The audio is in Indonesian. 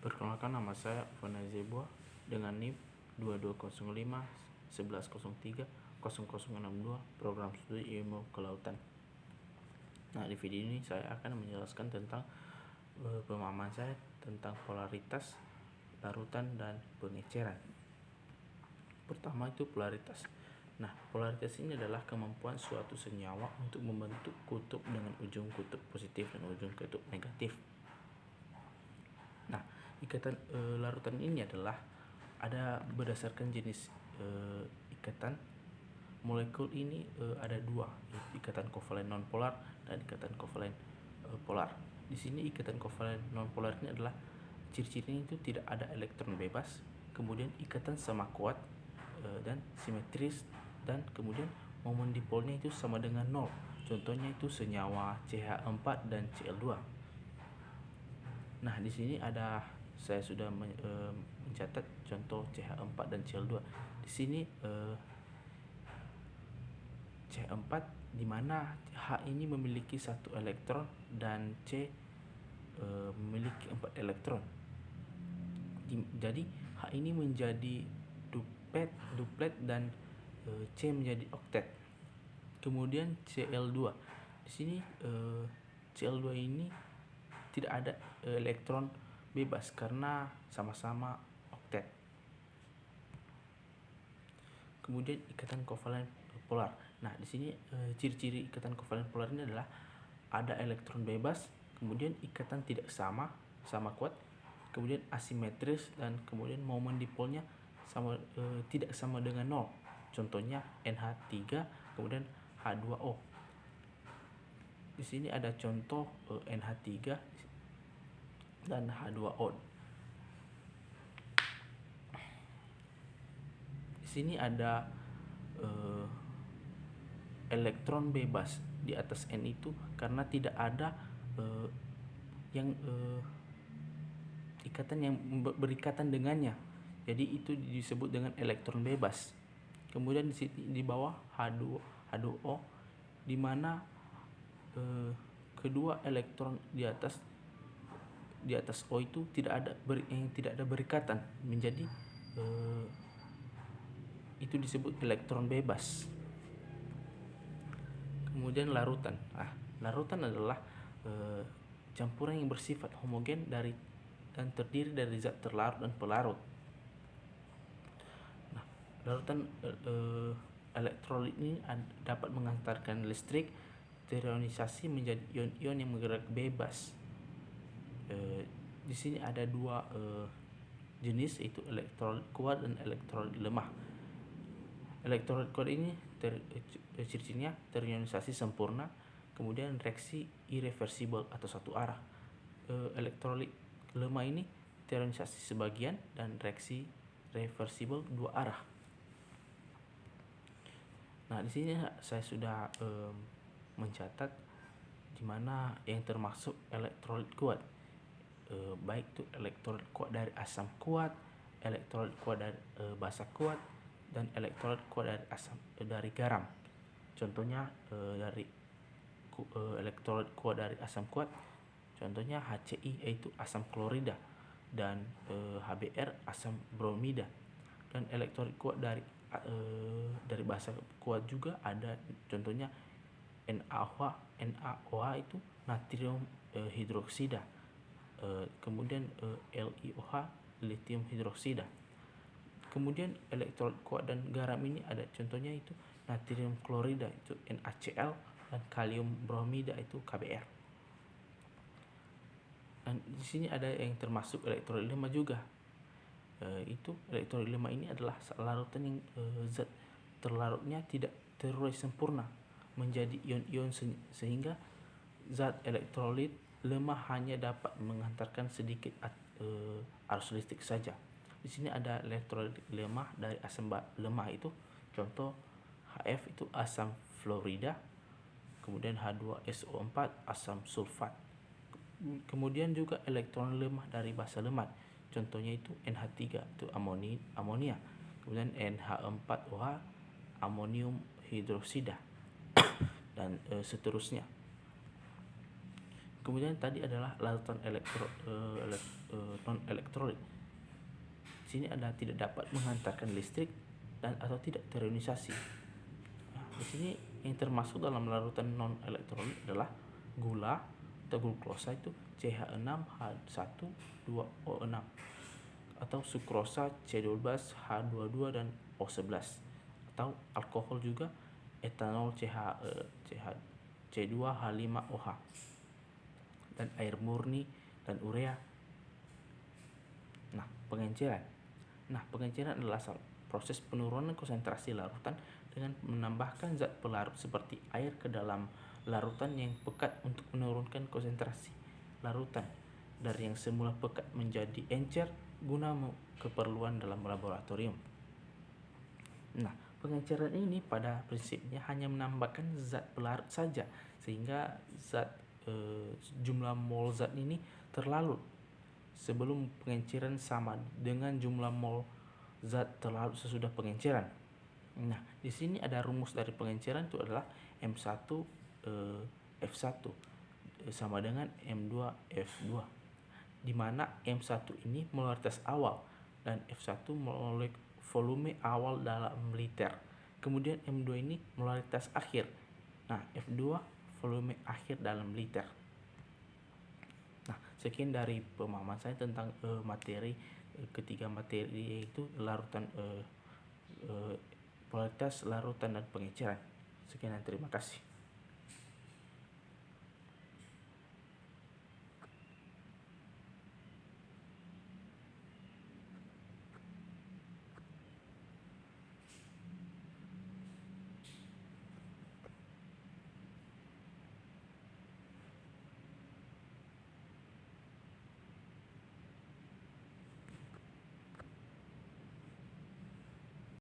Perkenalkan, nama saya Fana Zebua dengan NIM 2205 1103 0062 Program Studi Ilmu Kelautan. Nah, di video ini saya akan menjelaskan tentang pemahaman saya tentang polaritas, larutan, dan pengeceran. Pertama itu polaritas. Nah, polaritas ini adalah kemampuan suatu senyawa untuk membentuk kutub dengan ujung kutub positif dan ujung kutub negatif. Nah, ikatan larutan ini adalah ada berdasarkan jenis ikatan molekul ini ada dua, ikatan kovalen nonpolar dan ikatan kovalen polar. Di sini ikatan kovalen nonpolar ini adalah ciri-cirinya itu tidak ada elektron bebas, kemudian ikatan sama kuat dan simetris, dan kemudian momen dipolnya itu sama dengan 0. Contohnya itu senyawa CH4 dan Cl2. Nah, di sini saya sudah mencatat contoh CH4 dan Cl2. Di sini CH4 di mana H ini memiliki 1 elektron dan C memiliki 4 elektron. Jadi H ini menjadi duplet dan C menjadi oktet. Kemudian Cl2. Di sini Cl2 ini tidak ada elektron bebas karena sama-sama oktet. Kemudian ikatan kovalen polar. Nah, di sini ciri-ciri ikatan kovalen polar ini adalah ada elektron bebas, kemudian ikatan tidak sama kuat, kemudian asimetris, dan kemudian momen dipolnya tidak sama dengan 0. Contohnya NH3 kemudian H2O. Di sini ada contoh NH3 dan H2O. Di sini ada elektron bebas di atas N itu karena tidak ada ikatan yang berikatan dengannya. Jadi itu disebut dengan elektron bebas. Kemudian di sini di bawah H2O di mana kedua elektron di atas O itu tidak ada berikatan, menjadi itu disebut elektron bebas. Kemudian larutan. Larutan adalah campuran yang bersifat homogen dan terdiri dari zat terlarut dan pelarut. Nah, larutan elektrolit ini dapat mengantarkan listrik terionisasi menjadi ion-ion yang bergerak bebas. Di sini ada dua jenis, yaitu elektrolit kuat dan elektrolit lemah. Elektrolit kuat ini ciri-cirinya terionisasi sempurna, kemudian reaksi irreversibel atau satu arah. Elektrolit lemah ini terionisasi sebagian dan reaksi reversibel dua arah. Nah, di sini saya sudah mencatat di mana yang termasuk elektrolit kuat, baik itu elektrolit kuat dari asam kuat, elektrolit kuat dari basa kuat, dan elektrolit kuat dari garam. Contohnya dari elektrolit kuat dari asam kuat, contohnya HCl yaitu asam klorida, dan HBr asam bromida. Dan elektrolit kuat dari basa kuat juga ada, contohnya NaOH itu natrium hidroksida, kemudian LiOH lithium hidroksida. Kemudian elektrolit kuat dan garam ini ada, contohnya itu natrium klorida itu NaCl, dan kalium bromida itu KBr. Dan di sini ada yang termasuk elektrolit lemah juga. Itu elektrolit lemah ini adalah larutan yang zat terlarutnya tidak terurai sempurna menjadi ion-ion, sehingga zat elektrolit lemah hanya dapat mengantarkan sedikit arus listrik saja. Di sini ada elektrolit lemah dari asam lemah, itu contoh HF itu asam fluorida, kemudian H2SO4 asam sulfat. Kemudian juga elektron lemah dari basa lemak, contohnya itu NH3 itu amonia, kemudian NH4OH amonium hidroksida, dan seterusnya. Kemudian tadi adalah larutan non sini adalah tidak dapat menghantarkan listrik dan atau tidak terionisasi. Nah, di sini yang termasuk dalam larutan non elektrolit adalah gula atau glukosa itu CH6H12O6 atau sukrosa C12H22 dan O11, atau alkohol juga etanol C2H5OH, dan air murni dan urea. Nah, pengenceran adalah proses penurunan konsentrasi larutan dengan menambahkan zat pelarut seperti air ke dalam larutan yang pekat untuk menurunkan konsentrasi larutan dari yang semula pekat menjadi encer guna keperluan dalam laboratorium. Nah, pengenceran ini pada prinsipnya hanya menambahkan zat pelarut saja, sehingga jumlah mol zat ini terlarut sebelum pengenceran sama dengan jumlah mol zat terlarut sesudah pengenceran. Nah, di sini ada rumus dari pengenceran itu adalah M1 F1 sama dengan M2 F2, di mana M1 ini molaritas awal dan F1 volume awal dalam liter. Kemudian M2 ini molaritas akhir. Nah, F2 volume akhir dalam liter. Nah, sekian dari pemahaman saya tentang ketiga materi, yaitu larutan, polaritas, larutan, dan pengenceran. Sekian dan terima kasih.